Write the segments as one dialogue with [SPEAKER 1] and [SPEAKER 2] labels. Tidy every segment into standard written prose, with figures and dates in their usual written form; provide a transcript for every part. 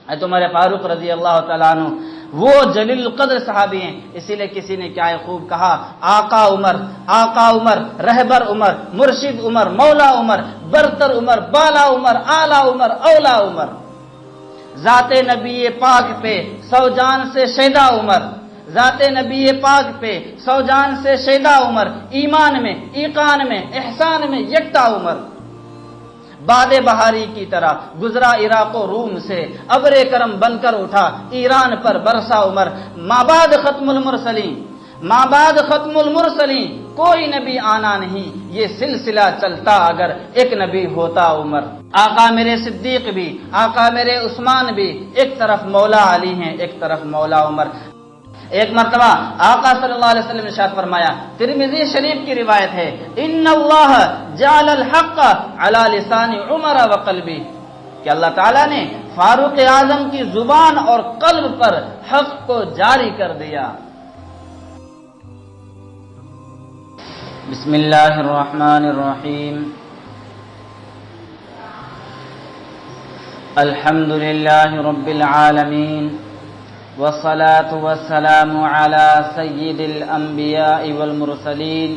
[SPEAKER 1] عمر فاروق رضی اللہ تعالیٰ عنہ وہ جلیل القدر صحابی ہیں، اسی لیے کسی نے کیا خوب کہا، آقا عمر، رہبر عمر، مرشد عمر، مولا عمر، برتر عمر، بالا عمر، اعلی عمر، اولا عمر، ذات نبی پاک پہ سو جان سے شیدا عمر، ذات نبی پاک پہ سو جان سے شیدا عمر، ایمان میں، ایقان میں، احسان میں یکتا عمر، باد بہاری کی طرح گزرا عراق و روم سے، ابر کرم بن کر اٹھا ایران پر برسا عمر، مابعد ختم المرسلین کوئی نبی آنا نہیں، یہ سلسلہ چلتا اگر ایک نبی ہوتا عمر۔ آقا میرے صدیق بھی، آقا میرے عثمان بھی، ایک طرف مولا علی ہیں، ایک طرف مولا عمر۔ ایک مرتبہ آقا صلی اللہ علیہ وسلم نے ارشاد فرمایا، ترمذی شریف کی روایت ہے، ان اللہ جعل الحق علی لسان عمر وقلبی، کہ اللہ تعالیٰ نے فاروق اعظم کی زبان اور قلب پر حق کو جاری کر دیا۔ بسم اللہ الرحمن الرحیم، الحمد للہ رب العالمین، والصلاة والسلام على سید الانبیاء والمرسلین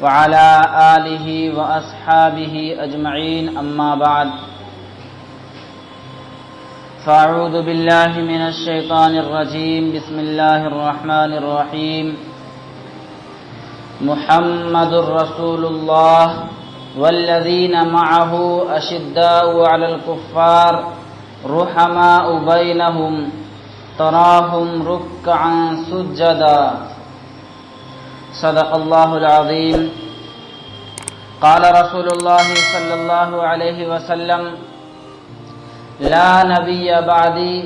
[SPEAKER 1] وعلى آلہ واصحابہ اجمعین، اما بعد، فاعوذ باللہ من الشیطان الرجیم، بسم اللہ الرحمن الرحیم، محمد رسول اللہ والذین معہ اشداء علی الکفار رحماء بینہم تراہم رکعا سجدا، صدق اللہ العظیم۔ قال رسول اللہ صلی اللہ علیہ وسلم، لا نبی بعدی،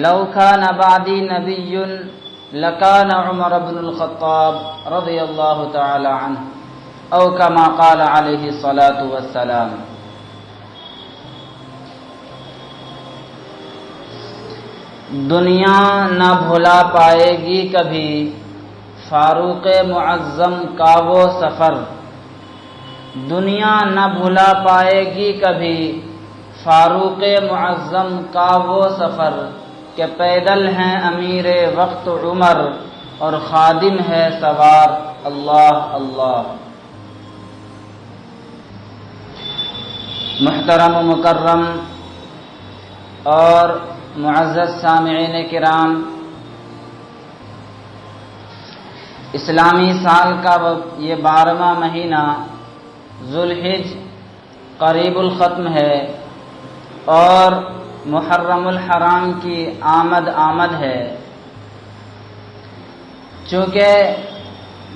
[SPEAKER 1] لو کان بعدی نبی لکان عمر بن الخطاب رضی اللہ تعالی عنہ، او کما قال علیہ الصلاۃ والسلام۔ دنیا نہ بھلا پائے گی کبھی فاروق معظم کا وہ سفر، دنیا نہ بھلا پائے گی کبھی فاروق معظم کا وہ سفر، کہ پیدل ہیں امیر وقت عمر اور خادم ہے سوار اللہ اللہ۔ محترم و مکرم اور معزز سامعین کرام، اسلامی سال کا یہ 12واں مہینہ ذوالحج قریب الختم ہے اور محرم الحرام کی آمد ہے۔ چونکہ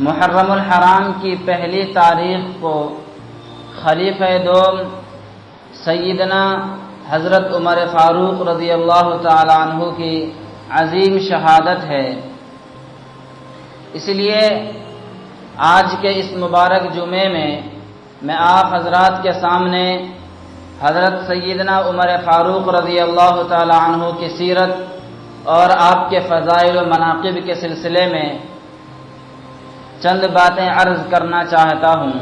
[SPEAKER 1] محرم الحرام کی پہلی تاریخ کو خلیفہ دوم سیدنا حضرت عمر فاروق رضی اللہ تعالی عنہ کی عظیم شہادت ہے، اس لیے آج کے اس مبارک جمعے میں آپ حضرات کے سامنے حضرت سیدنا عمر فاروق رضی اللہ تعالی عنہ کی سیرت اور آپ کے فضائل و مناقب کے سلسلے میں چند باتیں عرض کرنا چاہتا ہوں۔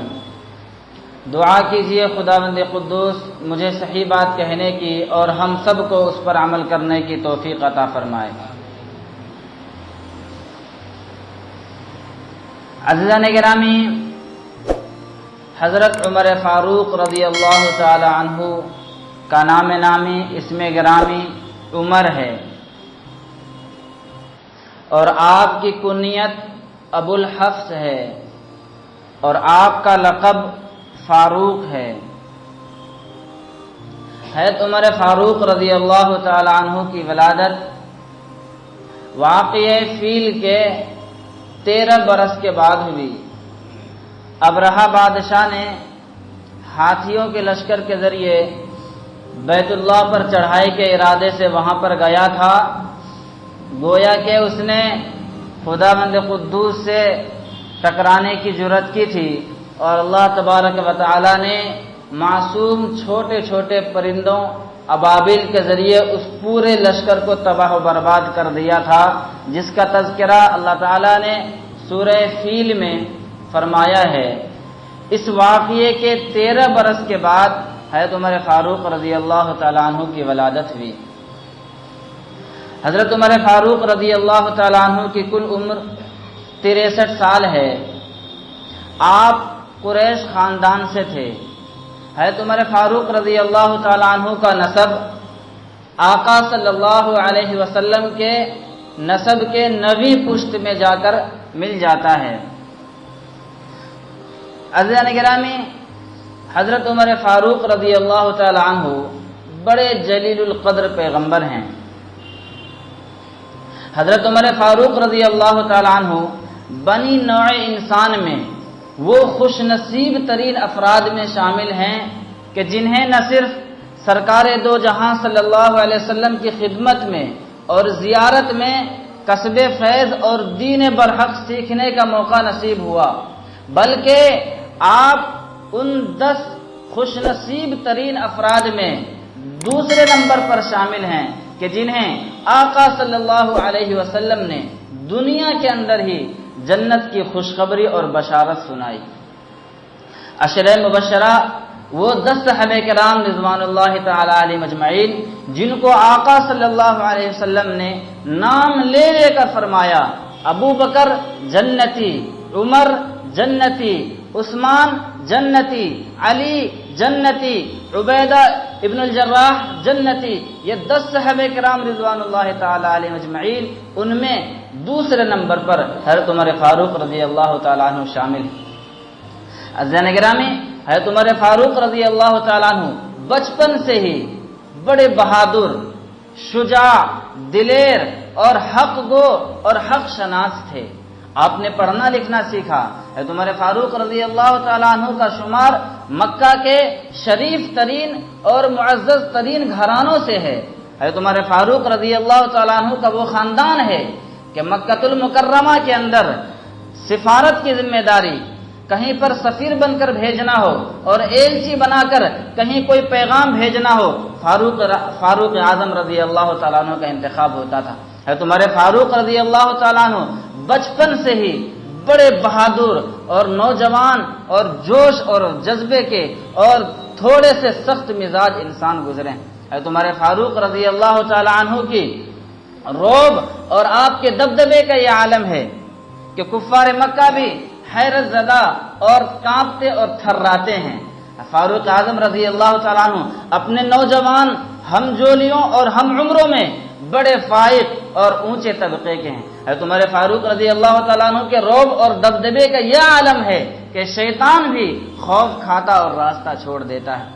[SPEAKER 1] دعا کیجئے خداوند قدوس مجھے صحیح بات کہنے کی اور ہم سب کو اس پر عمل کرنے کی توفیق عطا فرمائے۔ عزیزان گرامی، حضرت عمر فاروق رضی اللہ تعالی عنہ کا نام نامی، اسم گرامی عمر ہے، اور آپ کی کنیت ابو الحفص ہے، اور آپ کا لقب فاروق ہے۔ حضرت عمر فاروق رضی اللہ تعالی عنہ کی ولادت واقعہ فیل کے 13 برس کے بعد ہوئی۔ ابرہہ بادشاہ نے ہاتھیوں کے لشکر کے ذریعے بیت اللہ پر چڑھائی کے ارادے سے وہاں پر گیا تھا، گویا کہ اس نے خداوند قدوس سے ٹکرانے کی جرات کی تھی، اور اللہ تبارک و تعالی نے معصوم چھوٹے چھوٹے پرندوں ابابیل کے ذریعے اس پورے لشکر کو تباہ و برباد کر دیا تھا، جس کا تذکرہ اللہ تعالی نے سورہ فیل میں فرمایا ہے۔ اس واقعے کے 13 برس کے بعد حضرت عمر فاروق رضی اللہ تعالیٰ عنہ کی ولادت ہوئی۔ حضرت عمر فاروق رضی اللہ تعالیٰ عنہ کی کل عمر 63 سال ہے۔ آپ قریش خاندان سے تھے۔ حضرت عمر فاروق رضی اللہ تعالیٰ عنہ کا نسب آقا صلی اللہ علیہ وسلم کے نسب کے 9ویں پشت میں جا کر مل جاتا ہے۔ عزیزان گرامی، حضرت عمر فاروق رضی اللہ تعالی عنہ بڑے جلیل القدر پیغمبر ہیں۔ حضرت عمر فاروق رضی اللہ تعالی عنہ بنی نوع انسان میں وہ خوش نصیب ترین افراد میں شامل ہیں کہ جنہیں نہ صرف سرکار دو جہاں صلی اللہ علیہ وسلم کی خدمت میں اور زیارت میں کسب فیض اور دین برحق سیکھنے کا موقع نصیب ہوا، بلکہ آپ ان 10 خوش نصیب ترین افراد میں دوسرے نمبر پر شامل ہیں کہ جنہیں آقا صلی اللہ علیہ وسلم نے دنیا کے اندر ہی جنت کی خوشخبری اور بشارت سنائی۔ عشرہ مبشرہ وہ 10 صحابہ کرام رضوان اللہ تعالی علیہم اجمعین جن کو آقا صلی اللہ علیہ وسلم نے نام لے لے کر فرمایا ابو بکر جنتی، عمر جنتی، عثمان جنتی، علی جنتی، عبیدہ ابن الجراح جنتی، یہ 10 صحابہ کرام رضوان اللہ تعالی علیہم اجمعین، ان میں دوسرے نمبر پر حضرت عمر فاروق رضی اللہ تعالی عنہ شامل ہیں۔ عزیزان گرامی، حضرت عمر فاروق رضی اللہ تعالیٰ عنہ بچپن سے ہی بڑے بہادر، شجاع، دلیر اور حق گو اور حق شناس تھے۔ آپ نے پڑھنا لکھنا سیکھا۔ حضرت عمر فاروق رضی اللہ تعالیٰ عنہ کا شمار مکہ کے شریف ترین اور معزز ترین گھرانوں سے ہے۔ حضرت عمر فاروق رضی اللہ تعالیٰ عنہ کا وہ خاندان ہے کہ مکہ المکرمہ کے اندر سفارت کی ذمہ داری، کہیں پر سفیر بن کر بھیجنا ہو اور ایلچی بنا کر کہیں کوئی پیغام بھیجنا ہو، فاروق اعظم رضی اللہ تعالیٰ عنہ کا انتخاب ہوتا تھا۔ حضرت عمر فاروق رضی اللہ تعالیٰ عنہ بچپن سے ہی بڑے بہادر اور نوجوان اور جوش اور جذبے کے اور تھوڑے سے سخت مزاج انسان گزرے۔ حضرت عمر فاروق رضی اللہ تعالیٰ عنہ کی رعب اور آپ کے دبدبے کا یہ عالم ہے کہ کفار مکہ بھی حیرت زدہ اور کانپتے اور تھراتے ہیں۔ فاروق اعظم رضی اللہ تعالیٰ عنہ اپنے نوجوان ہم جولیوں اور ہم عمروں میں بڑے فائق اور اونچے طبقے کے ہیں۔ حضرت عمر فاروق رضی اللہ تعالیٰ عنہ کے رعب اور دبدبے کا یہ عالم ہے کہ شیطان بھی خوف کھاتا اور راستہ چھوڑ دیتا ہے۔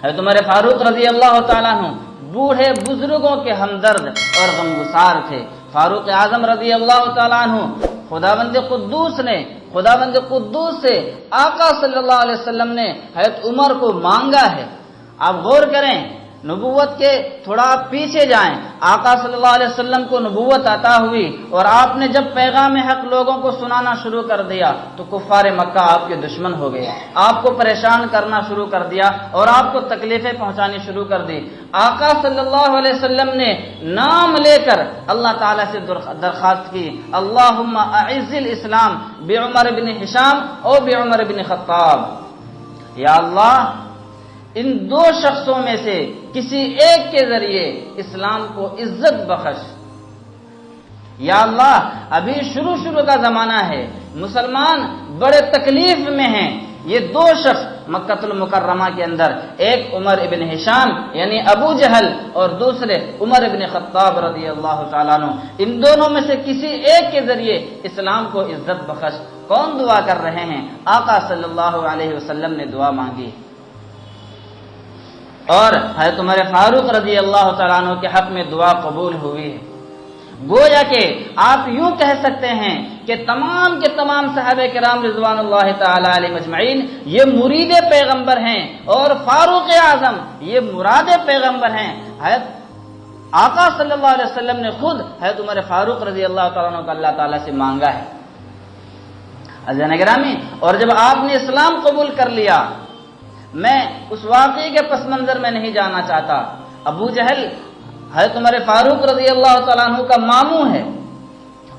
[SPEAKER 1] حضرت عمر فاروق رضی اللہ تعالیٰ عنہ بوڑھے بزرگوں کے ہمدرد اور غمگسار تھے۔ فاروق اعظم رضی اللہ تعالیٰ عنہ خداوند قدوس سے آقا صلی اللہ علیہ وسلم نے حضرت عمر کو مانگا ہے۔ آپ غور کریں، نبوت کے تھوڑا آپ پیچھے جائیں، آقا صلی اللہ علیہ وسلم کو نبوت عطا ہوئی اور آپ نے جب پیغام حق لوگوں کو سنانا شروع کر دیا تو کفار مکہ آپ کے دشمن ہو گئے، آپ کو پریشان کرنا شروع کر دیا اور آپ کو تکلیفیں پہنچانی شروع کر دی۔ آقا صلی اللہ علیہ وسلم نے نام لے کر اللہ تعالیٰ سے درخواست کی، اللہم اعز الاسلام بعمر بن ہشام او بعمر بن خطاب، یا اللہ ان 2 شخصوں میں سے کسی ایک کے ذریعے اسلام کو عزت بخش۔ یا اللہ ابھی شروع کا زمانہ ہے، مسلمان بڑے تکلیف میں ہیں، یہ 2 شخص مکہ المکرمہ کے اندر، ایک عمر ابن ہشام یعنی ابو جہل اور دوسرے عمر ابن خطاب رضی اللہ تعالیٰ عنہ، ان دونوں میں سے کسی ایک کے ذریعے اسلام کو عزت بخش۔ کون دعا کر رہے ہیں؟ آقا صلی اللہ علیہ وسلم نے دعا مانگی اور حضرت عمر فاروق رضی اللہ تعالیٰ عنہ کے حق میں دعا قبول ہوئی ہے۔ گویا کہ آپ یوں کہہ سکتے ہیں کہ تمام کے تمام صحابہ کرام رضوان اللہ تعالی علیہ مجمعین یہ مرید پیغمبر ہیں اور فاروق اعظم یہ مراد پیغمبر ہیں۔ حضرت آقا صلی اللہ علیہ وسلم نے خود حضرت عمر فاروق رضی اللہ تعالیٰ عنہ کو اللہ تعالیٰ سے مانگا ہے۔ عزیزان گرامی، اور جب آپ نے اسلام قبول کر لیا، میں اس واقعے کے پس منظر میں نہیں جانا چاہتا۔ ابو جہل حضرت عمر فاروق رضی اللہ تعالیٰ عنہ کا ماموں ہے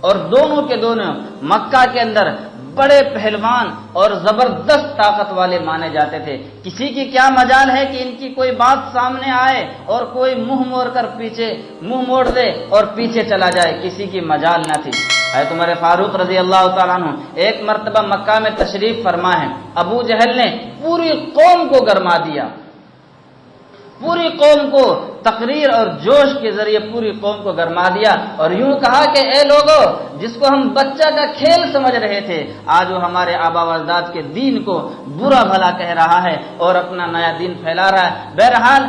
[SPEAKER 1] اور دونوں کے دونوں مکہ کے اندر بڑے پہلوان اور زبردست طاقت والے مانے جاتے تھے. کسی کی کیا مجال ہے کہ ان کی کوئی بات سامنے آئے اور کوئی منہ موڑ دے اور پیچھے چلا جائے, کسی کی مجال نہ تھی. حضرت عمر فاروق رضی اللہ تعالیٰ عنہ ایک مرتبہ مکہ میں تشریف فرما ہے. ابو جہل نے پوری قوم کو گرما دیا, پوری قوم کو تقریر اور جوش کے ذریعے پوری قوم کو گرما دیا, اور یوں کہا کہ اے لوگو, جس کو ہم بچہ کا کھیل سمجھ رہے تھے, آج وہ ہمارے آبا و اجداد کے دین کو برا بھلا کہہ رہا ہے اور اپنا نیا دین پھیلا رہا ہے. بہرحال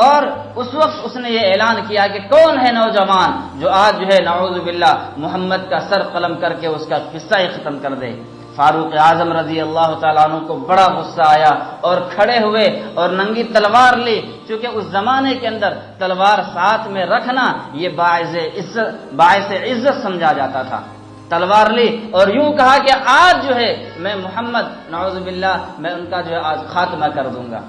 [SPEAKER 1] اور اس وقت اس نے یہ اعلان کیا کہ کون ہے نوجوان جو آج جو ہے نعوذ باللہ محمد کا سر قلم کر کے اس کا قصہ ہی ختم کر دے. فاروق اعظم رضی اللہ تعالیٰ عنہ کو بڑا غصہ آیا اور کھڑے ہوئے اور ننگی تلوار لی, چونکہ اس زمانے کے اندر تلوار ساتھ میں رکھنا یہ باعث عزت سمجھا جاتا تھا. تلوار لی اور یوں کہا کہ آج جو ہے میں محمد نعوذ باللہ میں ان کا جو ہے آج خاتمہ کر دوں گا.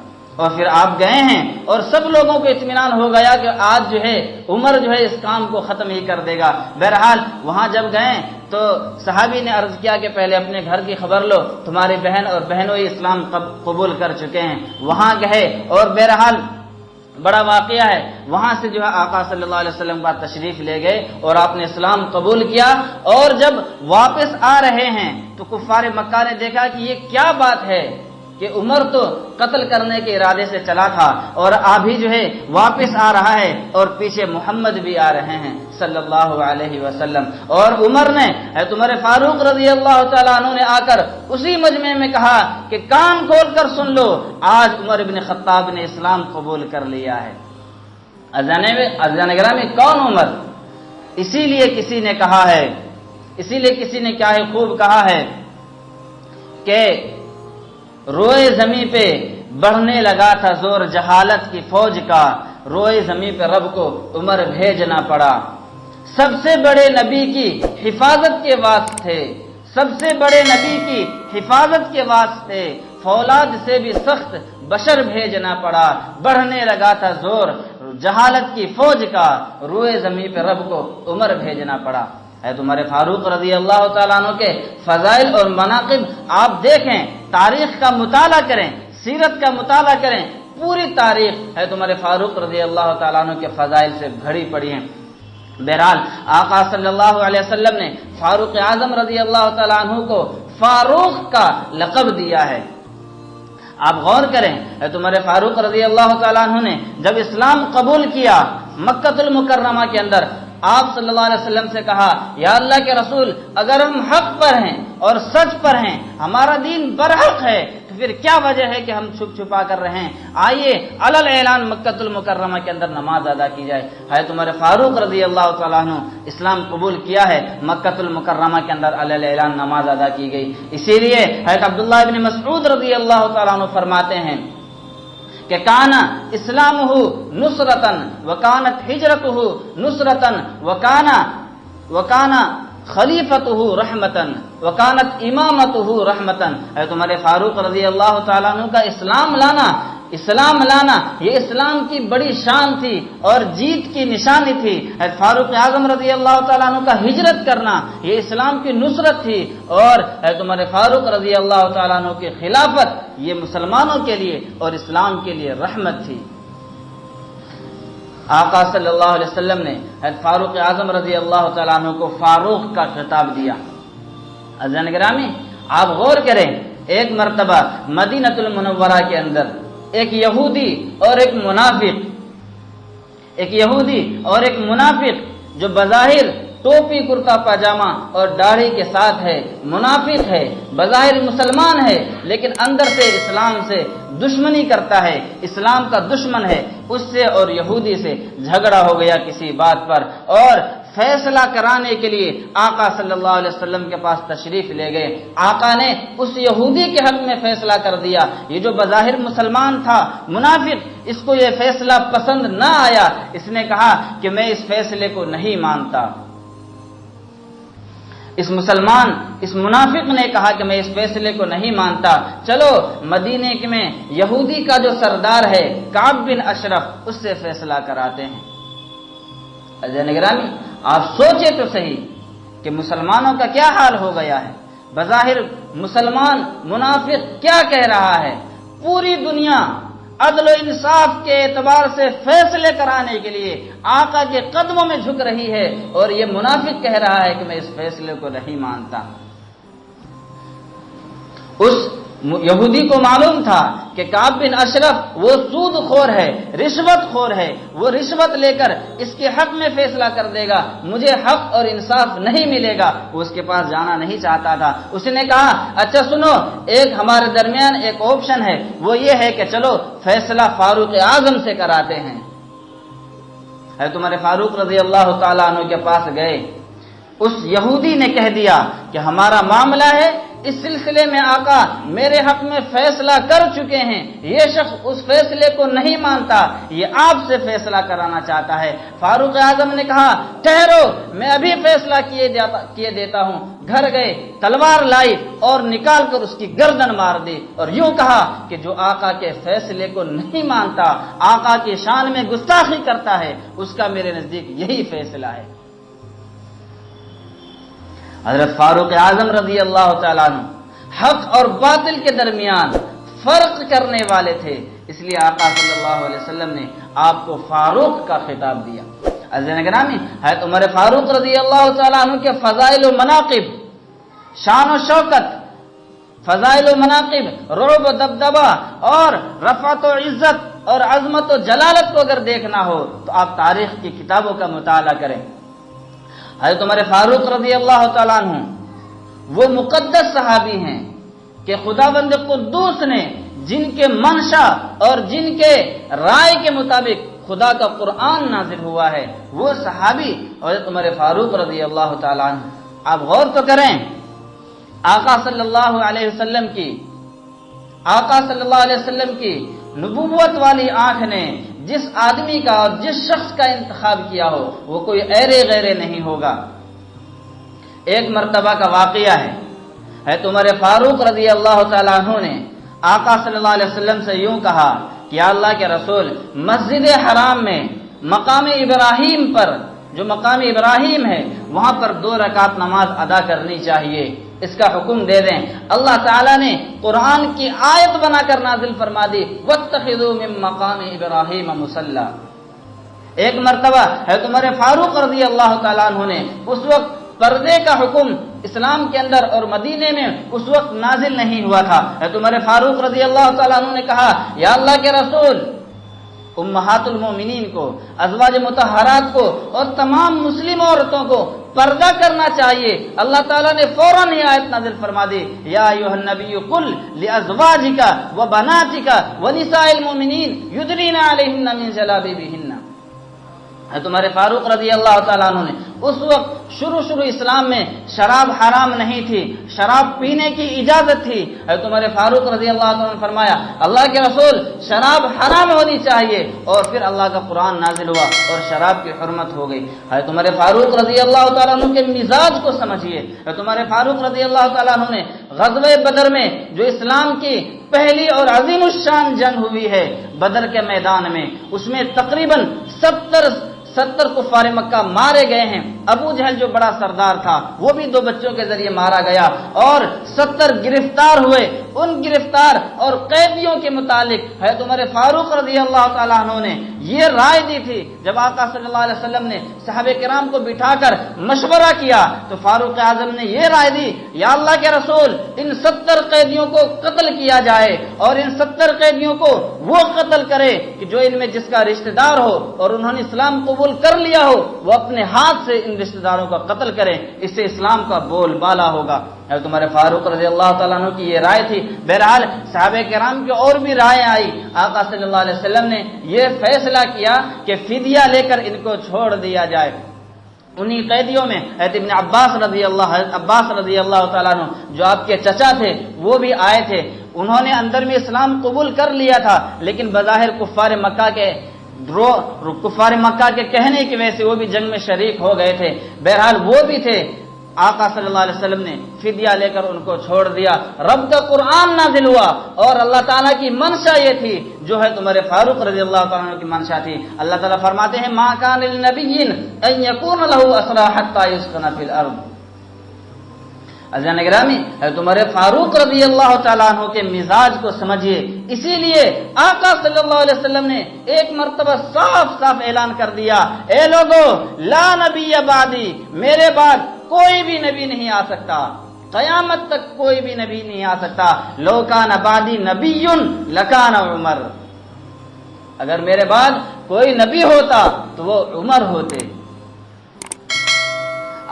[SPEAKER 1] اور پھر آپ گئے ہیں اور سب لوگوں کو اطمینان ہو گیا کہ آج جو ہے عمر جو ہے اس کام کو ختم ہی کر دے گا. بہرحال وہاں جب گئے تو صحابی نے عرض کیا کہ پہلے اپنے گھر کی خبر لو, تمہاری بہن اور بہنوئی اسلام قبول کر چکے ہیں. وہاں گئے اور بہرحال بڑا واقعہ ہے, وہاں سے جو ہے آقا صلی اللہ علیہ وسلم کا تشریف لے گئے اور آپ نے اسلام قبول کیا. اور جب واپس آ رہے ہیں تو کفار مکہ نے دیکھا کہ یہ کیا بات ہے کہ عمر تو قتل کرنے کے ارادے سے چلا تھا اور ابھی جو ہے واپس آ رہا ہے, اور پیچھے محمد بھی آ رہے ہیں صلی اللہ علیہ وسلم. اور عمر نے حضرت عمر فاروق رضی اللہ تعالیٰ عنہ نے آ کر اسی مجمع میں کہا کہ کان کھول کر سن لو, آج عمر بن خطاب نے اسلام قبول کر لیا ہے. عزیزان گرامی, کون عمر؟ اسی لیے کسی نے کیا ہے خوب کہا ہے کہ روئے زمین پہ بڑھنے لگا تھا زور جہالت کی فوج کا, روئے زمین پہ رب کو عمر بھیجنا پڑا. سب سے بڑے نبی کی حفاظت کے واسطے, سب سے بڑے نبی کی حفاظت کے واسطے فولاد سے بھی سخت بشر بھیجنا پڑا. بڑھنے لگا تھا زور جہالت کی فوج کا, روئے زمین پہ رب کو عمر بھیجنا پڑا. ہے تمہارے فاروق رضی اللہ تعالیٰ عنہ کے فضائل اور مناقب آپ دیکھیں, تاریخ کا مطالعہ کریں, سیرت کا مطالعہ کریں, پوری تاریخ ہے تمہارے فاروق رضی اللہ تعالیٰ عنہ کے فضائل سے بھری پڑی ہیں. بہرحال آقا صلی اللہ علیہ وسلم نے فاروق اعظم رضی اللہ تعالیٰ عنہ کو فاروق کا لقب دیا ہے. آپ غور کریں, تمہارے فاروق رضی اللہ تعالیٰ عنہ نے جب اسلام قبول کیا مکہ المکرمہ کے اندر, آپ صلی اللہ علیہ وسلم سے کہا یا اللہ کے رسول, اگر ہم حق پر ہیں اور سچ پر ہیں, ہمارا دین برحق ہے, تو پھر کیا وجہ ہے کہ ہم چھپا کر رہے ہیں؟ آئیے علل اعلان مکہ المکرمہ کے اندر نماز ادا کی جائے. حضرت عمر فاروق رضی اللہ تعالیٰ عنہ اسلام قبول کیا ہے, مکہ المکرمہ کے اندر علل اعلان نماز ادا کی گئی. اسی لیے حضرت عبداللہ ابن مسعود رضی اللہ تعالیٰ عنہ فرماتے ہیں کہ کانا اسلامہ نصرتن وکانت ہجرتہ نصرتن وکانا خلیفتہ رحمتن وکانت امامتہ رحمتن. حضرت عمر فاروق رضی اللہ تعالیٰ عنہ کا اسلام لانا یہ اسلام کی بڑی شان تھی اور جیت کی نشانی تھی. حضرت فاروق اعظم رضی اللہ تعالیٰ عنہ کا ہجرت کرنا یہ اسلام کی نصرت تھی, اور حضرت عمر فاروق رضی اللہ تعالیٰ عنہ کی خلافت یہ مسلمانوں کے لیے اور اسلام کے لیے رحمت تھی. آقا صلی اللہ علیہ وسلم نے حضرت فاروق اعظم رضی اللہ تعالیٰ عنہ کو فاروق کا خطاب دیا. عزیزان گرامی, آپ غور کریں, ایک مرتبہ مدینہ المنورہ کے اندر ایک یہودی اور ایک منافق جو بظاہر ٹوپی کرتا پاجامہ اور داڑھی کے ساتھ ہے, منافق ہے, بظاہر مسلمان ہے لیکن اندر سے اسلام سے دشمنی کرتا ہے, اسلام کا دشمن ہے, اس سے اور یہودی سے جھگڑا ہو گیا کسی بات پر, اور فیصلہ کرانے کے لیے آقا صلی اللہ علیہ وسلم کے پاس تشریف لے گئے. آقا نے اس یہودی کے حق میں فیصلہ کر دیا. یہ جو بظاہر مسلمان تھا, منافق, اس کو یہ فیصلہ پسند نہ آیا. اس نے کہا کہ میں اس فیصلے کو نہیں مانتا. اس منافق نے کہا کہ میں اس فیصلے کو نہیں مانتا. چلو مدینے میں یہودی کا جو سردار ہے کعب بن اشرف, اس سے فیصلہ کراتے ہیں. عزیزان گرامی, آپ سوچے تو صحیح کہ مسلمانوں کا کیا حال ہو گیا ہے. بظاہر مسلمان منافق کیا کہہ رہا ہے؟ پوری دنیا عدل و انصاف کے اعتبار سے فیصلے کرانے کے لیے آقا کے قدموں میں جھک رہی ہے، اور یہ منافق کہہ رہا ہے کہ میں اس فیصلے کو نہیں مانتا۔ اس یہودی کو معلوم تھا کہ کعب بن اشرف وہ سود خور ہے، رشوت خور ہے، وہ رشوت لے کر اس کے حق میں فیصلہ کر دے گا، مجھے حق اور انصاف نہیں ملے گا، وہ اس کے پاس جانا نہیں چاہتا تھا۔ اس نے کہا اچھا سنو، ایک ہمارے درمیان ایک آپشن ہے، وہ یہ ہے کہ چلو فیصلہ فاروق اعظم سے کراتے ہیں۔ حضرت عمر فاروق رضی اللہ تعالیٰ عنہ کے پاس گئے، اس یہودی نے کہہ دیا کہ ہمارا معاملہ ہے، اس سلسلے میں آقا میرے حق میں فیصلہ کر چکے ہیں، یہ شخص اس فیصلے کو نہیں مانتا، یہ آپ سے فیصلہ کرانا چاہتا ہے۔ فاروق اعظم نے کہا ٹھہرو، میں ابھی فیصلہ کیے دیتا ہوں۔ گھر گئے، تلوار لائی اور نکال کر اس کی گردن مار دی، اور یوں کہا کہ جو آقا کے فیصلے کو نہیں مانتا، آقا کی شان میں گستاخی کرتا ہے، اس کا میرے نزدیک یہی فیصلہ ہے۔ حضرت فاروق اعظم رضی اللہ تعالیٰ عنہ حق اور باطل کے درمیان فرق کرنے والے تھے، اس لیے آقا صلی اللہ علیہ وسلم نے آپ کو فاروق کا خطاب دیا۔ عزیزان گرامی، حضرت عمر فاروق رضی اللہ تعالیٰ عنہ کے فضائل و مناقب، شان و شوکت، فضائل و مناقب، رعب و دبدبہ اور رفعت و عزت اور عظمت و جلالت کو اگر دیکھنا ہو تو آپ تاریخ کی کتابوں کا مطالعہ کریں۔ حضرت عمر فاروق رضی اللہ تعالیٰ عنہ وہ مقدس صحابی ہیں کہ خداوند قدوس نے جن کے منشا اور جن کے رائے کے مطابق خدا کا قرآن نازل ہوا ہے، وہ صحابی حضرت عمر فاروق رضی اللہ تعالیٰ عنہ۔ آپ غور تو کریں، آقا صلی اللہ علیہ وسلم کی نبوت والی آنکھ نے جس آدمی کا اور جس شخص کا انتخاب کیا ہو وہ کوئی ایرے غیرے نہیں ہوگا۔ ایک مرتبہ کا واقعہ ہے، حضرت عمر فاروق رضی اللہ تعالیٰ عنہ نے آقا صلی اللہ علیہ وسلم سے یوں کہا کہ یا اللہ کے رسول، مسجد حرام میں مقام ابراہیم پر، جو مقام ابراہیم ہے وہاں پر 2 رکعت نماز ادا کرنی چاہیے، اس کا حکم دے دیں۔ اللہ تعالیٰ نے قرآن کی آیت بنا کر نازل فرما دی، وَاتَّخِذُوا مِن مَّقَامِ إِبْرَاهِيمَ مُصَلًّى۔ ایک مرتبہ حضرت عمر فاروق رضی اللہ تعالیٰ عنہ نے اس وقت پردے کا حکم اسلام کے اندر اور مدینے میں اس وقت نازل نہیں ہوا تھا، حضرت عمر فاروق رضی اللہ تعالیٰ عنہ نے کہا یا اللہ کے رسول، امہات المومنین کو، ازواج مطہرات کو اور تمام مسلم عورتوں کو پردہ کرنا چاہیے۔ اللہ تعالیٰ نے فوراً یہ آیت نازل فرما دی، یا ایھا النبی قل لازواجک وبناتک ونساء المؤمنین یدنین علیہن من جلابیبہن۔ حضرت عمر فاروق رضی اللہ تعالیٰ عنہ نے اس وقت شروع اسلام میں شراب حرام نہیں تھی، شراب پینے کی اجازت تھی۔ حضرت عمر فاروق رضی اللہ عنہ نے فرمایا اللہ کے رسول، شراب حرام ہونی چاہیے، اور پھر اللہ کا قرآن نازل ہوا اور شراب کی حرمت ہو گئی۔ حضرت عمر فاروق رضی اللہ تعالیٰ عنہ کے مزاج کو سمجھیے۔ حضرت عمر فاروق رضی اللہ تعالیٰ عنہ نے غزوہ بدر میں، جو اسلام کی پہلی اور عظیم الشان جنگ ہوئی ہے بدر کے میدان میں، اس میں تقریباً 70 کفار مکہ مارے گئے ہیں۔ ابو جہل جو بڑا سردار تھا وہ بھی 2 بچوں کے ذریعے مارا گیا، اور 70 گرفتار ہوئے۔ ان گرفتار اور قیدیوں کے متعلق حضرت عمر فاروق رضی اللہ تعالیٰ عنہ نے یہ رائے دی تھی، جب آقا صلی اللہ علیہ وسلم نے صحابہ کرام کو بٹھا کر مشورہ کیا تو فاروق اعظم نے یہ رائے دی، یا اللہ کے رسول، ان 70 قیدیوں کو قتل کیا جائے، اور ان 70 قیدیوں کو وہ قتل کرے کہ جو ان میں جس کا رشتہ دار ہو اور انہوں نے اسلام قبول کر لیا ہو، وہ اپنے ہاتھ سے ان رشتہ داروں کا قتل کریں، اس سے اسلام کا بول بالا ہوگا۔ حضرت عمر فاروق رضی اللہ تعالیٰ عنہ کی یہ رائے تھی۔ بہرحال صحابہ کرام کی اور بھی رائے آئی، آقا صلی اللہ علیہ وسلم نے یہ فیصلہ کیا کہ فدیہ لے کر ان کو چھوڑ دیا جائے۔ انہی قیدیوں میں حضرت ابن عباس رضی اللہ تعالیٰ عنہ جو آپ کے چچا تھے وہ بھی آئے تھے۔ انہوں نے اندر میں اسلام قبول کر لیا تھا، لیکن بظاہر کفار مکہ کے کہنے کی وجہ سے وہ بھی جنگ میں شریک ہو گئے تھے۔ بہرحال وہ بھی تھے، آقا صلی اللہ علیہ وسلم نے فدیہ لے کر ان کو چھوڑ دیا۔ رب کا قرآن نازل ہوا، اور اللہ تعالیٰ کی منشا یہ تھی جو ہے عمر فاروق رضی اللہ تعالیٰ عنہ کی منشا تھی۔ اللہ تعالیٰ فرماتے ہیں ما کان للنبی ان یکون له اسرى حتى يسخن في الارض۔ عزیزان گرامی، حضرت عمر فاروق رضی اللہ تعالیٰ عنہ کے مزاج کو سمجھیے، اسی لیے آقا صلی اللہ علیہ وسلم نے ایک مرتبہ صاف صاف اعلان کر دیا، اے لوگو لا نبی بعدی، میرے بعد کوئی بھی نبی نہیں آ سکتا، قیامت تک کوئی بھی نبی نہیں آ سکتا، لو کان بعدی نبی لکان عمر، اگر میرے بعد کوئی نبی ہوتا تو وہ عمر ہوتے۔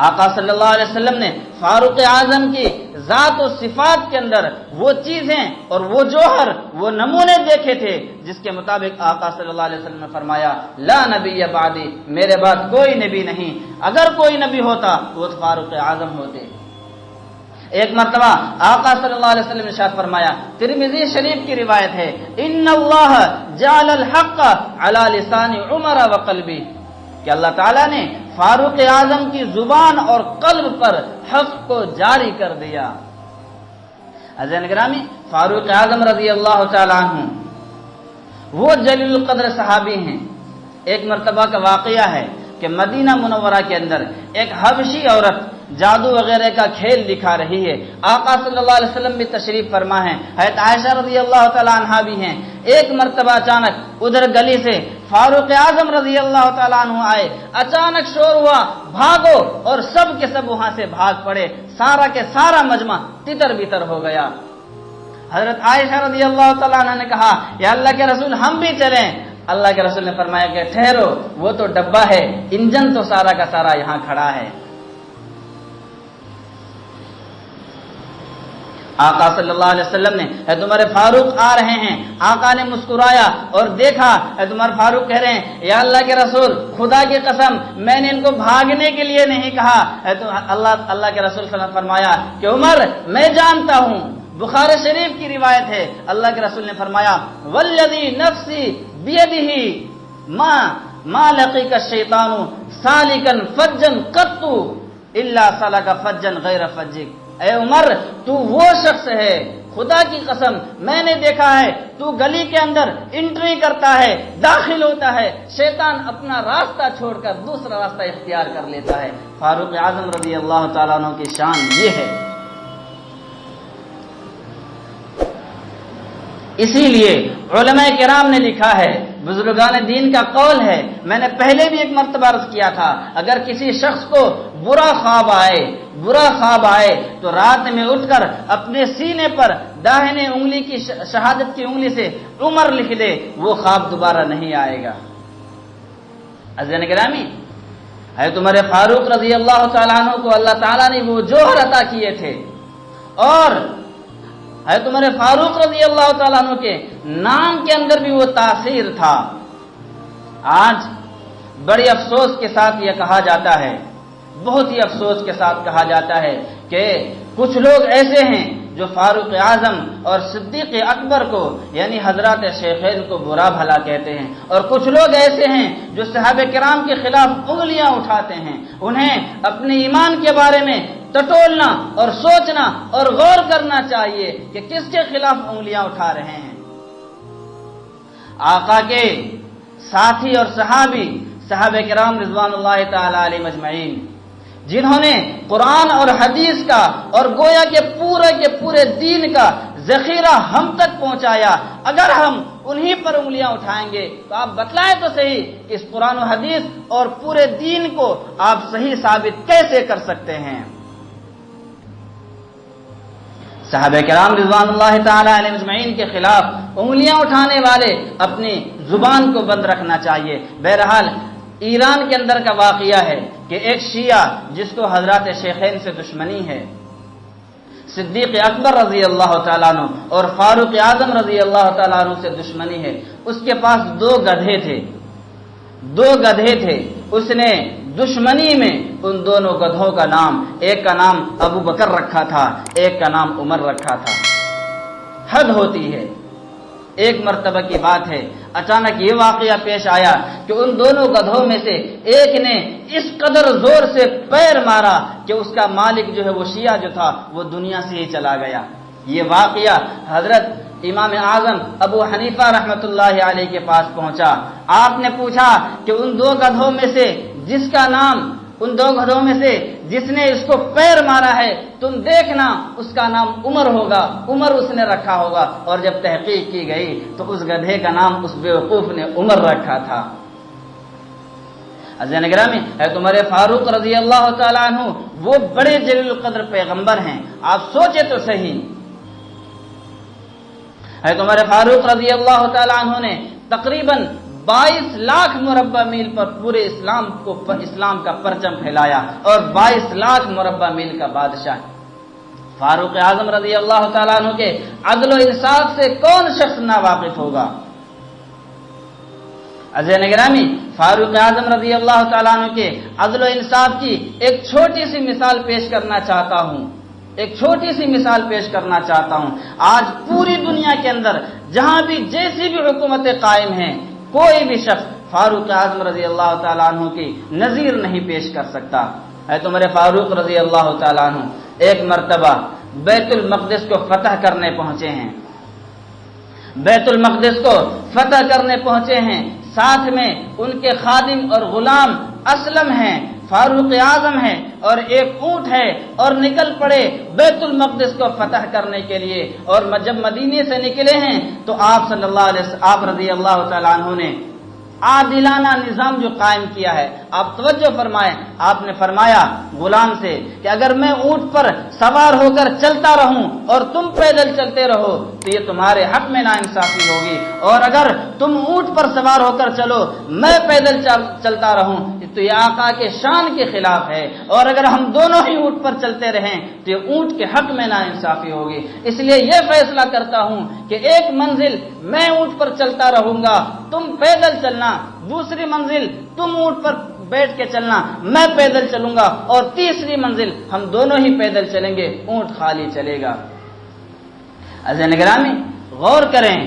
[SPEAKER 1] آقا صلی اللہ علیہ وسلم نے فاروق اعظم کی ذات و صفات کے اندر وہ چیزیں اور وہ جوہر، وہ نمونے دیکھے تھے جس کے مطابق آقا صلی اللہ علیہ وسلم نے فرمایا لا نبی بعدی، میرے بعد کوئی نبی نہیں، اگر کوئی نبی ہوتا تو وہ فاروق اعظم ہوتے۔ ایک مرتبہ آقا صلی اللہ علیہ وسلم نے ارشاد فرمایا، ترمذی شریف کی روایت ہے، ان اللہ جعل الحق علی لسان عمر وقلبی، کہ اللہ تعالیٰ نے فاروق اعظم کی زبان اور قلب پر حق کو جاری کر دیا۔ عزیزان گرامی، فاروق اعظم رضی اللہ تعالیٰ عنہ وہ جلیل القدر صحابی ہیں۔ ایک مرتبہ کا واقعہ ہے کہ مدینہ منورہ کے اندر ایک حبشی عورت جادو وغیرہ کا کھیل دکھا رہی ہے، آقا صلی اللہ علیہ وسلم بھی تشریف فرما ہے، حضرت عائشہ رضی اللہ تعالیٰ عنہا بھی ہیں۔ ایک مرتبہ اچانک ادھر گلی سے فاروق اعظم رضی اللہ تعالیٰ عنہ آئے، اچانک شور ہوا، بھاگو، اور سب کے سب وہاں سے بھاگ پڑے، سارا کے سارا مجمع تتر بتر ہو گیا۔ حضرت عائشہ رضی اللہ تعالیٰ عنہ نے کہا یا اللہ کے رسول ہم بھی چلیں، اللہ کے رسول نے فرمایا کہ ٹھہرو، وہ تو ڈبہ ہے، انجن تو سارا کا سارا یہاں کھڑا ہے۔ آقا صلی اللہ علیہ وسلم نے حضرت عمر فاروق آ رہے ہیں، آقا نے مسکرایا اور دیکھا حضرت عمر فاروق کہہ رہے ہیں یا اللہ کے رسول خدا کی قسم میں نے ان کو بھاگنے کے لیے نہیں کہا۔ اللہ کے رسول صلی اللہ علیہ وسلم فرمایا کہ عمر میں جانتا ہوں، بخاری شریف کی روایت ہے، اللہ کے رسول نے فرمایا والذی نفسی بیدہ ما لقیک الشیطان سالکا فجا قط الا سلک فجا غیر فجک، اے عمر تو وہ شخص ہے، خدا کی قسم میں نے دیکھا ہے تو گلی کے اندر انٹری کرتا ہے، داخل ہوتا ہے، شیطان اپنا راستہ چھوڑ کر دوسرا راستہ اختیار کر لیتا ہے۔ فاروق اعظم رضی اللہ تعالیٰ عنہ کی شان یہ ہے۔ اسی لیے علماء کرام نے لکھا ہے، بزرگان دین کا قول ہے، میں نے پہلے بھی ایک مرتبہ عرض کیا تھا، اگر کسی شخص کو برا خواب آئے تو رات میں اٹھ کر اپنے سینے پر داہنے انگلی کی شہادت کی انگلی سے عمر لکھ دے، وہ خواب دوبارہ نہیں آئے گا۔ عزیزان گرامی، حضرت عمر فاروق رضی اللہ تعالیٰ عنہ کو اللہ تعالیٰ نے وہ جوہر عطا کیے تھے، اور حضرت عمر فاروق رضی اللہ تعالیٰ عنہ کے نام کے اندر بھی وہ تاثیر تھا۔ آج بڑی افسوس کے ساتھ یہ کہا جاتا ہے، بہت ہی افسوس کے ساتھ کہا جاتا ہے کہ کچھ لوگ ایسے ہیں جو فاروق اعظم اور صدیق اکبر کو یعنی حضرات شیخین کو برا بھلا کہتے ہیں، اور کچھ لوگ ایسے ہیں جو صحابہ کرام کے خلاف انگلیاں اٹھاتے ہیں۔ انہیں اپنے ایمان کے بارے میں ٹٹولنا اور سوچنا اور غور کرنا چاہیے کہ کس کے خلاف انگلیاں اٹھا رہے ہیں۔ آقا کے ساتھی اور صحابہ کرام رضوان اللہ تعالی علیہم اجمعین، جنہوں نے قرآن اور حدیث کا اور گویا کے پورے دین کا ذخیرہ ہم تک پہنچایا، اگر ہم انہی پر انگلیاں اٹھائیں گے تو آپ بتلائیں تو صحیح اس قرآن و حدیث اور پورے دین کو آپ صحیح ثابت کیسے کر سکتے ہیں؟ صحابہ کرام رضوان اللہ تعالی علیہ اجمعین کے خلاف انگلیاں اٹھانے والے اپنی زبان کو بند رکھنا چاہیے۔ بہرحال ایران کے اندر کا واقعہ ہے کہ ایک شیعہ جس کو حضرات شیخین سے دشمنی ہے، صدیق اکبر رضی اللہ تعالیٰ عنہ اور فاروق اعظم رضی اللہ تعالیٰ عنہ سے دشمنی ہے، اس کے پاس دو گدھے تھے، اس نے دشمنی میں ان دونوں گدھوں کا نام، ایک کا نام ابو بکر رکھا تھا، ایک کا نام عمر رکھا تھا۔ حد ہوتی ہے۔ ایک مرتبہ کی بات ہے، اچانک یہ واقعہ پیش آیا کہ ان دونوں گدھوں میں سے ایک نے اس قدر زور سے پیر مارا کہ اس کا مالک جو ہے وہ شیعہ جو تھا وہ دنیا سے ہی چلا گیا۔ یہ واقعہ حضرت امام اعظم ابو حنیفہ رحمۃ اللہ علیہ کے پاس پہنچا۔ آپ نے پوچھا کہ ان دو گدھوں میں سے جس کا نام ان دو گدھوں میں سے جس نے اس کو پیر مارا ہے تم دیکھنا اس کا نام عمر ہوگا، عمر اس نے رکھا ہوگا۔ اور جب تحقیق کی گئی تو اس گدھے کا نام اس بیوقوف نے عمر رکھا تھا۔ عزیزان گرامی، حضرت عمر فاروق رضی اللہ تعالیٰ عنہ وہ بڑے جلیل القدر پیغمبر ہیں، آپ سوچے تو صحیح۔ حضرت عمر فاروق رضی اللہ تعالیٰ عنہ نے تقریباً 22 لاکھ مربع میل پر پورے اسلام کا پرچم پھیلایا اور 22 لاکھ مربع میل کا بادشاہ۔ فاروق اعظم رضی اللہ تعالیٰ عنہ کے عدل و انصاف سے کون شخص نا واقف ہوگا؟ عزیزان گرامی، فاروق اعظم رضی اللہ تعالیٰ عنہ کے عدل و انصاف کی ایک چھوٹی سی مثال پیش کرنا چاہتا ہوں، ایک چھوٹی سی مثال پیش کرنا چاہتا ہوں۔ آج پوری دنیا کے اندر جہاں بھی جیسی بھی حکومتیں قائم ہیں، کوئی بھی شخص فاروق اعظم رضی اللہ تعالیٰ عنہ کی نظیر نہیں پیش کر سکتا۔ حضرت عمر فاروق رضی اللہ تعالیٰ عنہ ایک مرتبہ بیت المقدس کو فتح کرنے پہنچے ہیں، بیت المقدس کو فتح کرنے پہنچے ہیں، ساتھ میں ان کے خادم اور غلام اسلم ہیں، فاروق اعظم ہیں اور ایک اونٹ ہے، اور نکل پڑے بیت المقدس کو فتح کرنے کے لیے۔ اور جب مدینے سے نکلے ہیں تو آپ رضی اللہ تعالیٰ عنہ نے عادلانہ نظام جو قائم کیا ہے، آپ توجہ فرمائیں، آپ نے فرمایا غلام سے کہ اگر میں اونٹ پر سوار ہو کر چلتا رہوں اور تم پیدل چلتے رہو تو یہ تمہارے حق میں ناانصافی ہوگی، اور اگر تم اونٹ پر سوار ہو کر چلو میں پیدل چلتا رہوں تو یہ آقا کے شان کے خلاف ہے، اور اگر ہم دونوں ہی اونٹ پر چلتے رہیں تو یہ اونٹ کے حق میں ناانصافی ہوگی۔ اس لیے یہ فیصلہ کرتا ہوں کہ ایک منزل میں اونٹ پر چلتا رہوں گا، تم پیدل چلنا، دوسری منزل تم اونٹ پر بیٹھ کے چلنا، میں پیدل چلوں گا، اور تیسری منزل ہم دونوں ہی پیدل چلیں گے، اونٹ خالی چلے گا۔ عزیزان گرامی، غور کریں،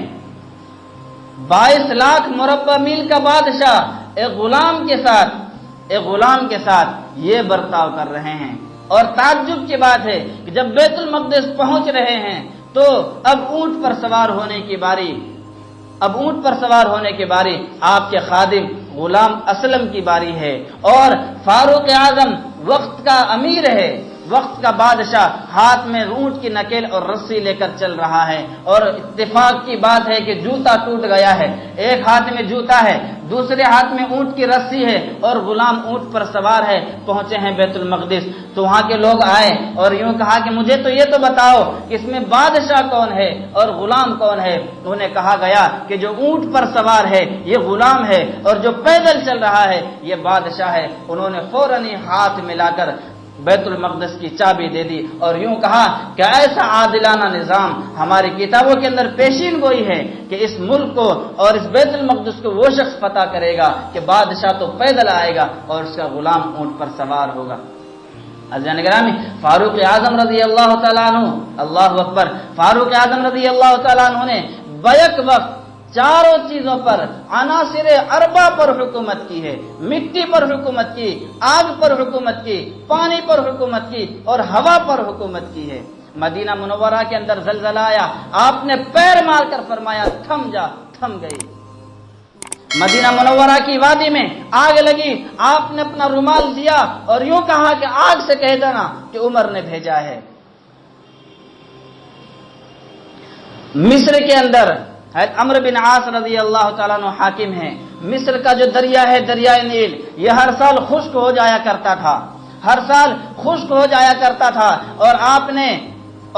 [SPEAKER 1] 22 لاکھ مربع میل کا بادشاہ ایک غلام کے ساتھ یہ برتاؤ کر رہے ہیں۔ اور تعجب کی بات ہے کہ جب بیت المقدس پہنچ رہے ہیں تو اب اونٹ پر سوار ہونے کی باری آپ کے خادم غلام اسلم کی باری ہے، اور فاروق اعظم وقت کا امیر ہے، وقت کا بادشاہ ہاتھ میں اونٹ کی نکیل اور رسی لے کر چل رہا ہے۔ اور اتفاق کی بات ہے کہ جوتا ٹوٹ گیا ہے، ایک ہاتھ میں جوتا ہے، دوسرے ہاتھ میں اونٹ کی رسی ہے، اور غلام اونٹ پر سوار ہے، پہنچے ہیں بیت المقدس۔ تو وہاں کے لوگ آئے اور یوں کہا کہ مجھے تو یہ تو بتاؤ کہ اس میں بادشاہ کون ہے اور غلام کون ہے؟ انہیں کہا گیا کہ جو اونٹ پر سوار ہے یہ غلام ہے، اور جو پیدل چل رہا ہے یہ بادشاہ ہے۔ انہوں نے فوراً ہی ہاتھ ملا کر بیت المقدس کی چابی دے دی اور یوں کہا کہ ایسا عادلانہ نظام ہماری کتابوں کے اندر پیشین گوئی ہے کہ اس ملک کو اور اس بیت المقدس کو وہ شخص فتح کرے گا کہ بادشاہ تو پیدل آئے گا اور اس کا غلام اونٹ پر سوار ہوگا۔ عزیزان گرامی، فاروق اعظم رضی اللہ تعالیٰ عنہ، اللہ اکبر، فاروق اعظم رضی اللہ تعالیٰ عنہ نے بیک وقت چاروں چیزوں پر، عناصر اربع پر حکومت کی ہے، مٹی پر حکومت کی، آگ پر حکومت کی، پانی پر حکومت کی اور ہوا پر حکومت کی ہے۔ مدینہ منورہ کے اندر زلزلہ آیا، آپ نے پیر مار کر فرمایا تھم جا، تھم گئی۔ مدینہ منورہ کی وادی میں آگ لگی، آپ نے اپنا رومال دیا اور یوں کہا کہ آگ سے کہہ دینا کہ عمر نے بھیجا ہے۔ مصر کے اندر عمرو بن عاص رضی اللہ تعالیٰ عنہ حاکم ہیں۔ مصر کا جو دریا ہے، دریائے نیل، یہ ہر سال خشک ہو جایا کرتا تھا، ہر سال خشک ہو جایا کرتا تھا، اور آپ نے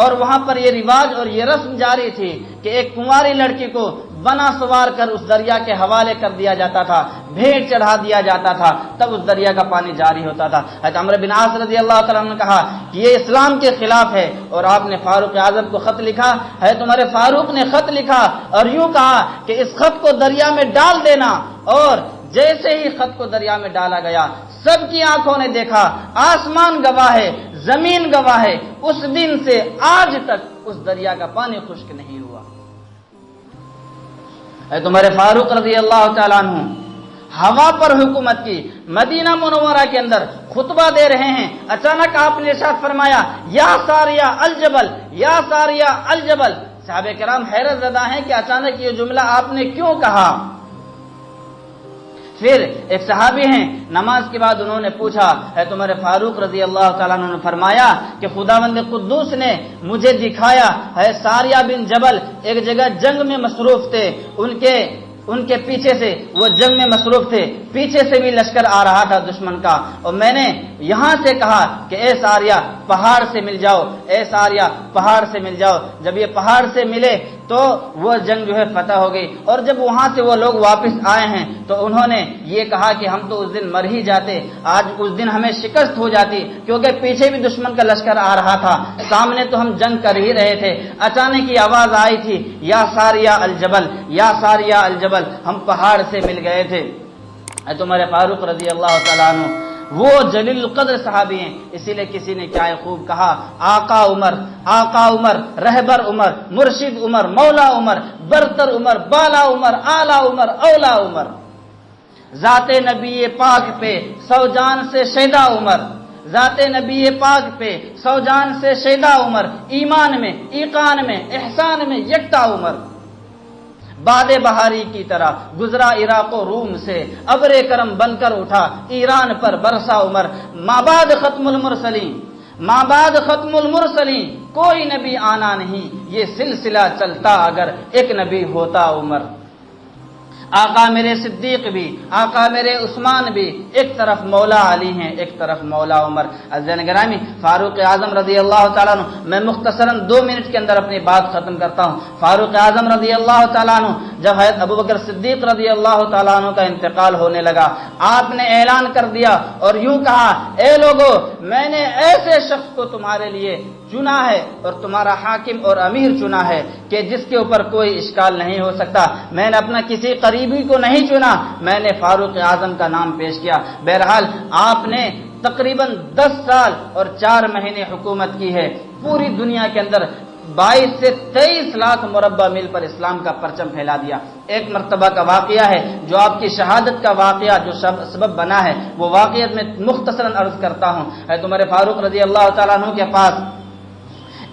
[SPEAKER 1] اور وہاں پر یہ رواج اور یہ رسم جاری تھی کہ ایک کنواری لڑکی کو بنا سوار کر اس دریا کے حوالے کر دیا جاتا تھا، بھیڑ چڑھا دیا جاتا تھا، تب اس دریا کا پانی جاری ہوتا تھا۔ حضرت عمرو بن عاص رضی اللہ تعالیٰ عنہ نے کہا کہ یہ اسلام کے خلاف ہے، اور آپ نے فاروق اعظم کو خط لکھا۔ ہے تمہارے فاروق نے خط لکھا اور یوں کہا کہ اس خط کو دریا میں ڈال دینا، اور جیسے ہی خط کو دریا میں ڈالا گیا سب کی آنکھوں نے دیکھا، آسمان گواہ ہے، زمین گواہ ہے، اس دن سے آج تک اس دریا کا پانی خشک نہیں ہوا۔ اے تمہارے فاروق رضی اللہ تعالیٰ عنہ ہوا پر حکومت کی، مدینہ منورہ کے اندر خطبہ دے رہے ہیں، اچانک آپ نے ارشاد فرمایا یا ساریہ الجبل، یا ساریہ الجبل۔ صحابہ کرام حیرت زدہ ہیں کہ اچانک یہ جملہ آپ نے کیوں کہا؟ پھر ایک صحابی ہیں، نماز کے بعد انہوں نے پوچھا، حضرت عمر فاروق رضی اللہ تعالیٰ عنہ نے فرمایا کہ خداوند قدوس نے مجھے دکھایا ہے ساریہ بن جبل ایک جگہ جنگ میں مصروف تھے، ان کے پیچھے سے وہ جنگ میں مصروف تھے، پیچھے سے بھی لشکر آ رہا تھا دشمن کا، اور میں نے یہاں سے کہا کہ اے ساریہ پہاڑ سے مل جاؤ، اے ساریہ پہاڑ سے مل جاؤ۔ جب یہ پہاڑ سے ملے تو وہ جنگ جو ہے فتح ہو گئی، اور جب وہاں سے وہ لوگ واپس آئے ہیں تو انہوں نے یہ کہا کہ ہم تو اس دن مر ہی جاتے، آج اس دن ہمیں شکست ہو جاتی، کیونکہ پیچھے بھی دشمن کا لشکر آ رہا تھا، سامنے تو ہم جنگ کر ہی رہے تھے۔ اچانک کی آواز آئی تھی، یا ساریہ الجبل، یا ساریہ الجبل، ہم پہاڑ سے مل گئے تھے۔ حضرت عمر فاروق رضی اللہ تعالیٰ عنہ وہ جلیل القدر صحابی ہیں، اسی لیے کسی نے کیا خوب کہا، آقا عمر، آقا عمر، رہبر عمر، مرشد عمر، مولا عمر، برتر عمر، بالا عمر، اعلی عمر، اولا عمر، ذات نبی پاک پہ سو جان سے شیدا عمر، ذات نبی پاک پہ سو جان سے شیدا عمر، ایمان میں، ایقان میں، احسان میں یکتا عمر، باد بہاری کی طرح گزرا عراق و روم سے، ابر کرم بن کر اٹھا ایران پر برسا عمر، مابعد ختم المرسلین، مابعد ختم المرسلین، کوئی نبی آنا نہیں، یہ سلسلہ چلتا اگر ایک نبی ہوتا عمر۔ آقا میرے صدیق بھی، آقا میرے عثمان بھی، ایک طرف مولا علی ہیں، ایک طرف مولا عمر۔ عزیزان گرامی، فاروق اعظم رضی اللہ تعالیٰ عنہ، میں مختصراً 2 منٹ کے اندر اپنی بات ختم کرتا ہوں۔ فاروق اعظم رضی اللہ تعالیٰ عنہ جب حضرت ابوبکر صدیق رضی اللہ تعالیٰ عنہ کا انتقال ہونے لگا، آپ نے اعلان کر دیا اور یوں کہا، اے لوگو، میں نے ایسے شخص کو تمہارے لیے چنا ہے اور تمہارا حاکم اور امیر چنا ہے کہ جس کے اوپر کوئی اشکال نہیں ہو سکتا، میں نے اپنا کسی قریبی کو نہیں چنا، میں نے فاروق اعظم کا نام پیش کیا۔ بہرحال آپ نے تقریباً 10 سال اور 4 مہینے حکومت کی ہے، پوری دنیا کے اندر 22 سے 23 لاکھ مربع میل پر اسلام کا پرچم پھیلا دیا۔ ایک مرتبہ کا واقعہ ہے جو آپ کی شہادت کا واقعہ جو سبب بنا ہے، وہ واقعات میں مختصراً عرض کرتا ہوں۔ حضرت عمر فاروق رضی اللہ تعالیٰ عنہ کے پاس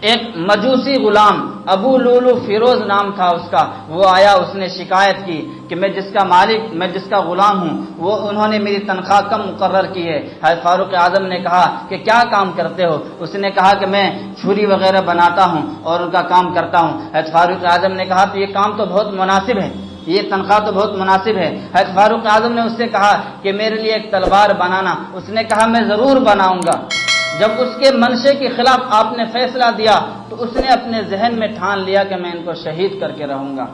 [SPEAKER 1] ایک مجوسی غلام ابو لولو فیروز نام تھا اس کا، وہ آیا، اس نے شکایت کی کہ میں جس کا مالک، میں جس کا غلام ہوں، وہ انہوں نے میری تنخواہ کم مقرر کی ہے۔ حضرت فاروق اعظم نے کہا کہ کیا کام کرتے ہو؟ اس نے کہا کہ میں چھری وغیرہ بناتا ہوں اور ان کا کام کرتا ہوں۔ حضرت فاروق اعظم نے کہا تو یہ کام تو بہت مناسب ہے، یہ تنخواہ تو بہت مناسب ہے۔ حضرت فاروق اعظم نے اس سے کہا کہ میرے لیے ایک تلوار بنانا، اس نے کہا میں ضرور بناؤں گا۔ جب اس کے منشے کے خلاف آپ نے فیصلہ دیا تو اس نے اپنے ذہن میں ٹھان لیا کہ میں ان کو شہید کر کے رہوں گا،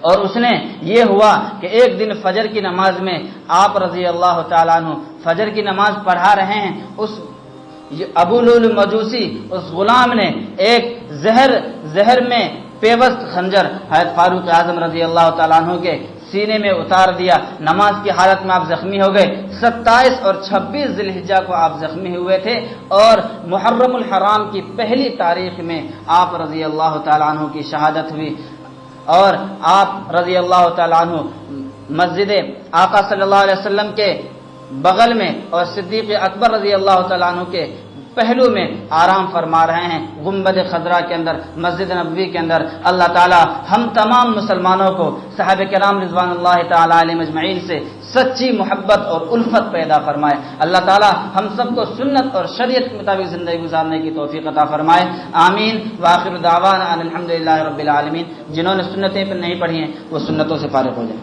[SPEAKER 1] اور اس نے یہ ہوا کہ ایک دن فجر کی نماز میں آپ رضی اللہ تعالیٰ عنہ فجر کی نماز پڑھا رہے ہیں، اس ابو لول مجوسی اس غلام نے ایک زہر میں پیوست خنجر حضرت فاروق اعظم رضی اللہ تعالیٰ عنہ کے سینے میں اتار دیا۔ نماز کی حالت میں آپ زخمی ہو گئے۔ 27 اور 26 ذی الحجہ کو آپ زخمی ہوئے تھے، اور محرم الحرام کی پہلی تاریخ میں آپ رضی اللہ تعالیٰ عنہ کی شہادت ہوئی، اور آپ رضی اللہ تعالیٰ عنہ مسجد آقا صلی اللہ علیہ وسلم کے بغل میں اور صدیق اکبر رضی اللہ تعالیٰ عنہ کے پہلو میں آرام فرما رہے ہیں، گنبد خضرا کے اندر، مسجد نبوی کے اندر۔ اللہ تعالی ہم تمام مسلمانوں کو صحابہ کرام رضوان اللہ تعالی علیہم اجمعین سے سچی محبت اور الفت پیدا فرمائے۔ اللہ تعالی ہم سب کو سنت اور شریعت کے مطابق زندگی گزارنے کی توفیق عطا فرمائے، آمین۔ وآخر دعوانا ان الحمدللہ رب العالمین۔ جنہوں نے سنتیں نہیں پڑھی ہیں وہ سنتوں سے فارغ ہو جائیں۔